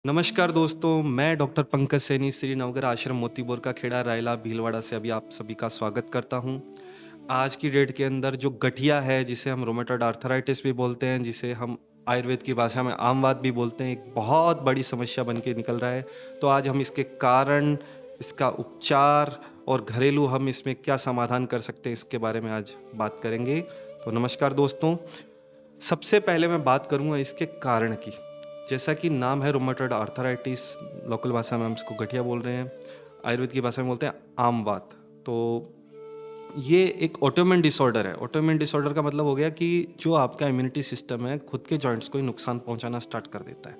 नमस्कार दोस्तों, मैं डॉक्टर पंकज सैनी श्री नवग्रह आश्रम मोतीपुर का खेड़ा रायला भीलवाड़ा से अभी आप सभी का स्वागत करता हूँ। आज की डेट के अंदर जो गठिया है, जिसे हम रोमेटॉइड आर्थराइटिस भी बोलते हैं, जिसे हम आयुर्वेद की भाषा में आमवात भी बोलते हैं, एक बहुत बड़ी समस्या बन के निकल रहा है। तो आज हम इसके कारण, इसका उपचार और घरेलू हम इसमें क्या समाधान कर सकते हैं, इसके बारे में आज बात करेंगे। तो नमस्कार दोस्तों, सबसे पहले मैं बात करूँगा इसके कारण की। जैसा कि नाम है रूमेटॉइड आर्थराइटिस, लोकल भाषा में हम इसको गठिया बोल रहे हैं, आयुर्वेद की भाषा में बोलते हैं आमवात। तो ये एक ऑटोइम्यून डिसऑर्डर है। ऑटोइम्यून डिसऑर्डर का मतलब हो गया कि जो आपका इम्यूनिटी सिस्टम है, खुद के जॉइंट्स को ही नुकसान पहुँचाना स्टार्ट कर देता है।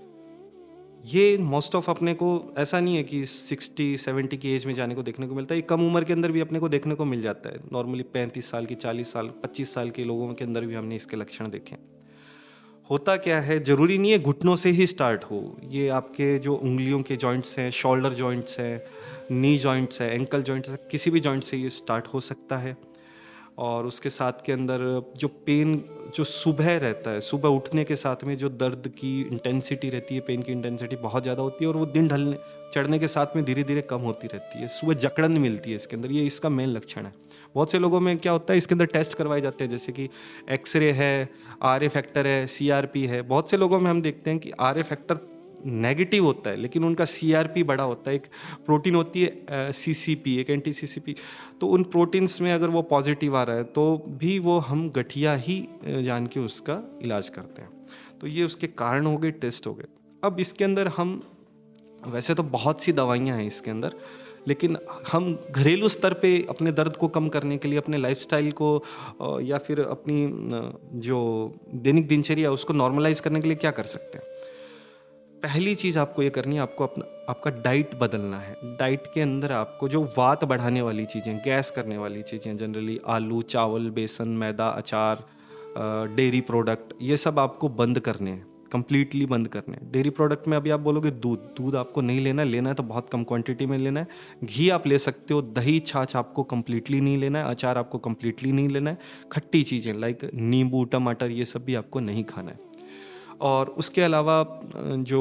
ये मोस्ट ऑफ अपने को ऐसा नहीं है कि 60-70 की एज में जाने को देखने को मिलता है, ये कम उम्र के अंदर भी अपने को देखने को मिल जाता है। नॉर्मली 35 साल की, 40 साल, 25 साल के लोगों के अंदर भी हमने इसके लक्षण देखे हैं। होता क्या है, ज़रूरी नहीं है घुटनों से ही स्टार्ट हो। ये आपके जो उँगलियों के जॉइंट्स हैं, शोल्डर जॉइंट्स हैं, नी जॉइंट्स हैं, एंकल जॉइंट्स हैं, किसी भी जॉइंट से ये स्टार्ट हो सकता है। और उसके साथ के अंदर जो पेन जो सुबह रहता है, सुबह उठने के साथ में जो दर्द की इंटेंसिटी रहती है, पेन की इंटेंसिटी बहुत ज़्यादा होती है और वो दिन ढलने चढ़ने के साथ में धीरे-धीरे कम होती रहती है। सुबह जकड़न मिलती है इसके अंदर, ये इसका मेन लक्षण है। बहुत से लोगों में क्या होता है, इसके अंदर टेस्ट करवाए जाते हैं, जैसे कि एक्स-रे है, आरए फैक्टर है, सीआरपी है। बहुत से लोगों में हम देखते हैं कि आरए फैक्टर नेगेटिव होता है, लेकिन उनका सीआरपी बड़ा होता है। एक प्रोटीन होती है सीसीपी, एक एंटी सीसीपी, तो उन प्रोटीन्स में अगर वो पॉजिटिव आ रहा है तो भी वो हम गठिया ही जान के उसका इलाज करते हैं। तो ये उसके कारण हो गए, टेस्ट हो गए। अब इसके अंदर हम वैसे तो बहुत सी दवाइयाँ हैं इसके अंदर, लेकिन हम घरेलू स्तर पे अपने दर्द को कम करने के लिए अपने लाइफ़स्टाइल को या फिर अपनी जो दैनिक दिनचर्या है उसको नॉर्मलाइज़ करने के लिए क्या कर सकते हैं? पहली चीज़ आपको ये करनी है, आपको अपना आपका डाइट बदलना है। डाइट के अंदर आपको जो वात बढ़ाने वाली चीज़ें, गैस करने वाली चीज़ें, जनरली आलू, चावल, बेसन, मैदा, अचार, डेयरी प्रोडक्ट, ये सब आपको बंद करने हैं, कंप्लीटली बंद करने हैं। डेयरी प्रोडक्ट में अभी आप बोलोगे दूध, दूध आपको नहीं लेना है, लेना है तो बहुत कम क्वांटिटी में लेना है। घी आप ले सकते हो, दही, छाछ आपको कंप्लीटली नहीं लेना है, अचार आपको कंप्लीटली नहीं लेना है। खट्टी चीज़ें लाइक नींबू, टमाटर, ये सब भी आपको नहीं खाना है। और उसके अलावा जो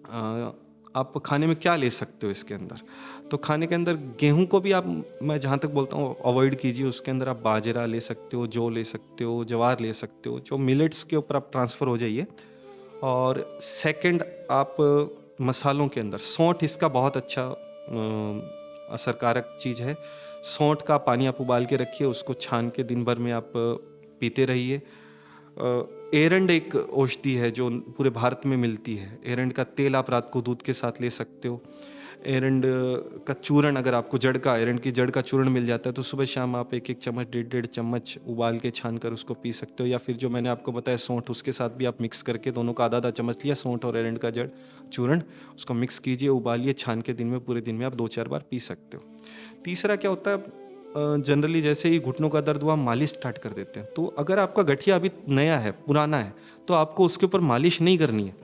अ, आप खाने में क्या ले सकते हो इसके अंदर? तो खाने के अंदर गेहूँ को भी आप, मैं जहाँ तक बोलता हूँ, अवॉइड कीजिए। उसके अंदर आप बाजरा ले सकते हो, जौ ले सकते हो, ज्वार ले सकते हो। जो मिलेट्स के ऊपर आप ट्रांसफ़र हो जाइए। और सेकंड, आप मसालों के अंदर सौंठ इसका बहुत अच्छा असरकारक चीज़ है। सौंठ का पानी आप उबाल के रखिए, उसको छान के दिन भर में आप पीते रहिए। एरंड एक औषधि है जो पूरे भारत में मिलती है। एरंड का तेल आप रात को दूध के साथ ले सकते हो। एरंड का चूर्ण, अगर आपको जड़ का, एरंड की जड़ का चूर्ण मिल जाता है तो सुबह-शाम आप 1-1 चम्मच, डेढ़-डेढ़ चम्मच उबाल के छान कर उसको पी सकते हो। या फिर जो मैंने आपको बताया सौंठ, उसके साथ भी आप मिक्स करके दोनों का आधा-आधा चम्मच लिया, सौंठ और एरंड का जड़ चूर्ण, उसको मिक्स कीजिए, उबालिए, छान के दिन में, पूरे दिन में आप 2-4 बार पी सकते हो। तीसरा क्या होता है, जनरली जैसे ही घुटनों का दर्द हुआ, मालिश स्टार्ट कर देते हैं। तो अगर आपका गठिया अभी नया है, पुराना है, तो आपको उसके ऊपर मालिश नहीं करनी है।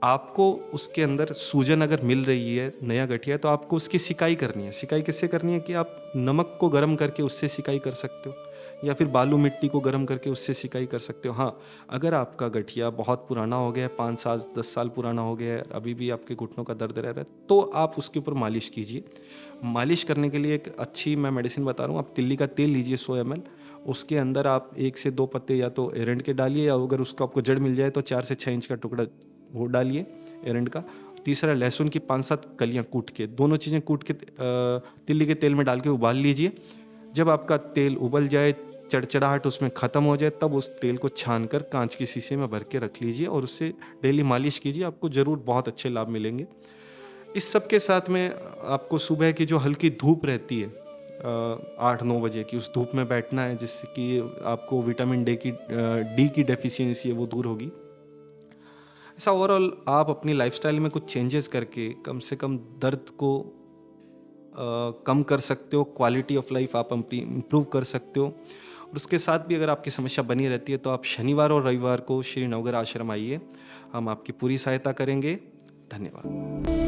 आपको उसके अंदर सूजन अगर मिल रही है, नया गठिया है, तो आपको उसकी सिकाई करनी है। सिकाई किससे करनी है कि आप नमक को गर्म करके उससे सिकाई कर सकते हो, या फिर बालू मिट्टी को गर्म करके उससे सिकाई कर सकते हो। हाँ, अगर आपका गठिया बहुत पुराना हो गया है, 5 साल, 10 साल पुराना हो गया है, अभी भी आपके घुटनों का दर्द रह रहा है, तो आप उसके ऊपर मालिश कीजिए। मालिश करने के लिए एक अच्छी मैं मेडिसिन बता रहा हूँ, आप तिल्ली का तेल लीजिए 100 ml, उसके अंदर आप 1 से 2 पत्ते या तो एरंड के डालिए, या अगर उसको आपको जड़ मिल जाए तो 4 से 6 इंच का टुकड़ा वो डालिए एरंड का। तीसरा, लहसुन की 5-7 कलियाँ कूट के, दोनों चीज़ें कूट के तिल्ली के तेल में डाल के उबाल लीजिए। जब आपका तेल उबल जाए, चड़चड़ाहट उसमें ख़त्म हो जाए, तब उस तेल को छान कर काँच की शीशी में भर के रख लीजिए और उससे डेली मालिश कीजिए, आपको ज़रूर बहुत अच्छे लाभ मिलेंगे। इस सब के साथ में आपको सुबह की जो हल्की धूप रहती है 8-9 बजे की, उस धूप में बैठना है, जिससे कि आपको विटामिन डी की डेफिशिएंसी है वो दूर होगी। ऐसा ओवरऑल आप अपनी लाइफ़स्टाइल में कुछ चेंजेस करके कम से कम दर्द को कम कर सकते हो, क्वालिटी ऑफ लाइफ़ आप अपनी इम्प्रूव कर सकते हो। और उसके साथ भी अगर आपकी समस्या बनी रहती है तो आप शनिवार और रविवार को श्री नवग्रह आश्रम आइए, हम आपकी पूरी सहायता करेंगे। धन्यवाद।